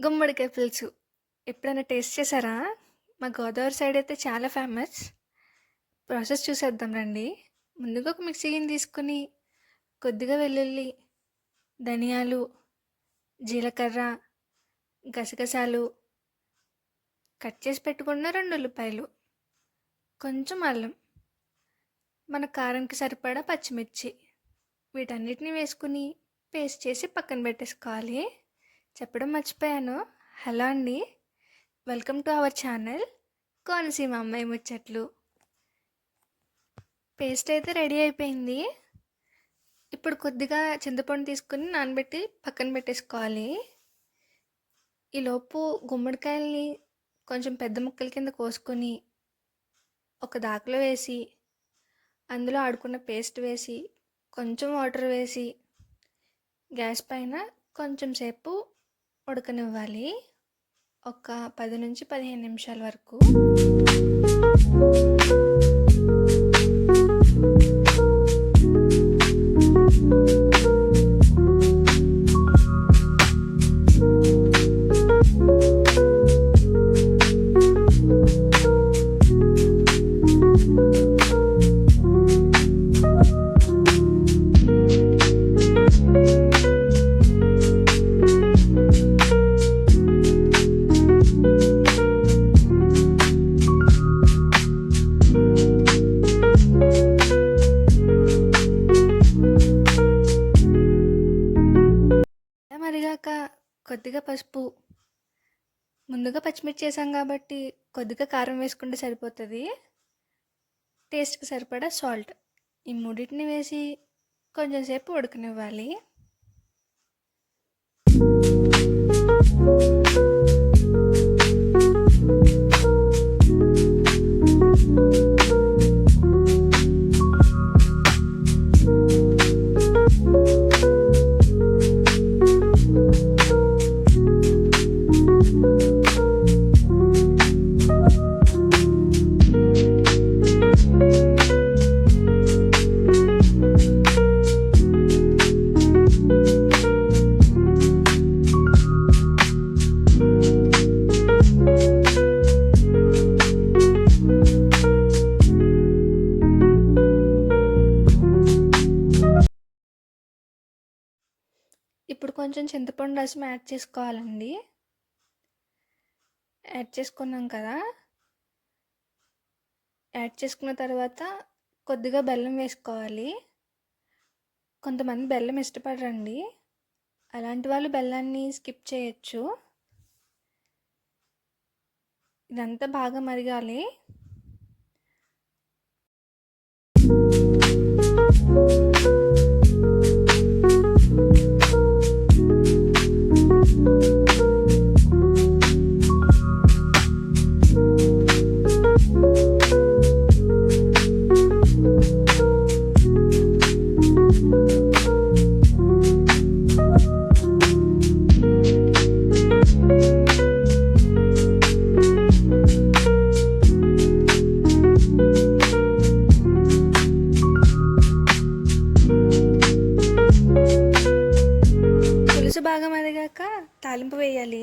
గుమ్మడికాయ పులుసు. ఎప్పుడైనా టేస్ట్ చేశారా? మా గోదావరి సైడ్ అయితే చాలా ఫేమస్. ప్రాసెస్ చూసేద్దాం రండి. ముందుగా ఒక మిక్సీ గిన్నె తీసుకొని, కొద్దిగా వెల్లుల్లి, ధనియాలు, జీలకర్ర, గసగసాలు, కట్ చేసి పెట్టుకున్న 2 ఉల్లిపాయలు, కొంచెం అల్లం, మన కారంకి సరిపడా పచ్చిమిర్చి, వీటన్నిటిని వేసుకుని పేస్ట్ చేసి పక్కన పెట్టేసుకోవాలి. చెప్పడం మర్చిపోయాను. హలో అండి, welcome to our channel Konaseema అమ్మాయి ముచ్చట్లు. పేస్ట్ అయితే రెడీ అయిపోయింది. ఇప్పుడు కొద్దిగా చింతపండు తీసుకుని నానబెట్టి పక్కన పెట్టేసుకోవాలి. ఈలోపు గుమ్మడికాయల్ని కొంచెం పెద్ద ముక్కల కింద కోసుకొని ఒక దాకలో వేసి, అందులో ఆడుకున్న పేస్ట్ వేసి, కొంచెం వాటర్ వేసి, గ్యాస్ పైన కొంచెం సేపు ఉడకనివ్వాలి. ఒక 10 నుంచి 15 నిమిషాల వరకు. మరిగాక కొద్దిగా పసుపు, ముందుగా పచ్చిమిర్చి వేసాం కాబట్టి కొద్దిగా కారం వేసుకుంటే సరిపోతుంది. టేస్ట్కి సరిపడా సాల్ట్, ఈ మూడింటిని వేసి కొంచెం సేపు ఉడకనివ్వాలి. ఇప్పుడు కొంచెం చింతపండు రసం యాడ్ చేసుకోవాలండి. యాడ్ చేసుకున్నాం కదా, యాడ్ చేసుకున్న తర్వాత కొద్దిగా బెల్లం వేసుకోవాలి. కొంతమంది బెల్లం ఇష్టపడరండి, అలాంటి వాళ్ళు బెల్లాన్ని స్కిప్ చేయొచ్చు. ఇదంతా బాగా మరగాలి. పులుసు బాగా మరిగాక తాలింపు వేయాలి.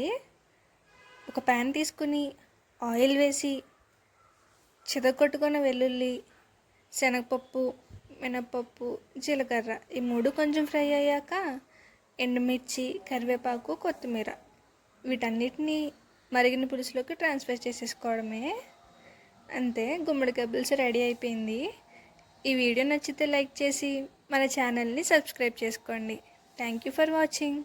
ఒక ప్యాన్ తీసుకుని ఆయిల్ వేసి, చితగొట్టుకున్న వెల్లుల్లి, శనగపప్పు, మినప్పప్పు, జీలకర్ర, ఈ 3 కొంచెం ఫ్రై అయ్యాక ఎండుమిర్చి, కరివేపాకు, కొత్తిమీర, వీటన్నిటిని మరిగిన పులుసులోకి ట్రాన్స్ఫర్ చేసేసుకోవడమే. అంతే, గుమ్మడికాయ పులుసు రెడీ అయిపోయింది. ఈ వీడియో నచ్చితే లైక్ చేసి మన ఛానల్ని సబ్స్క్రైబ్ చేసుకోండి. Thank you for watching.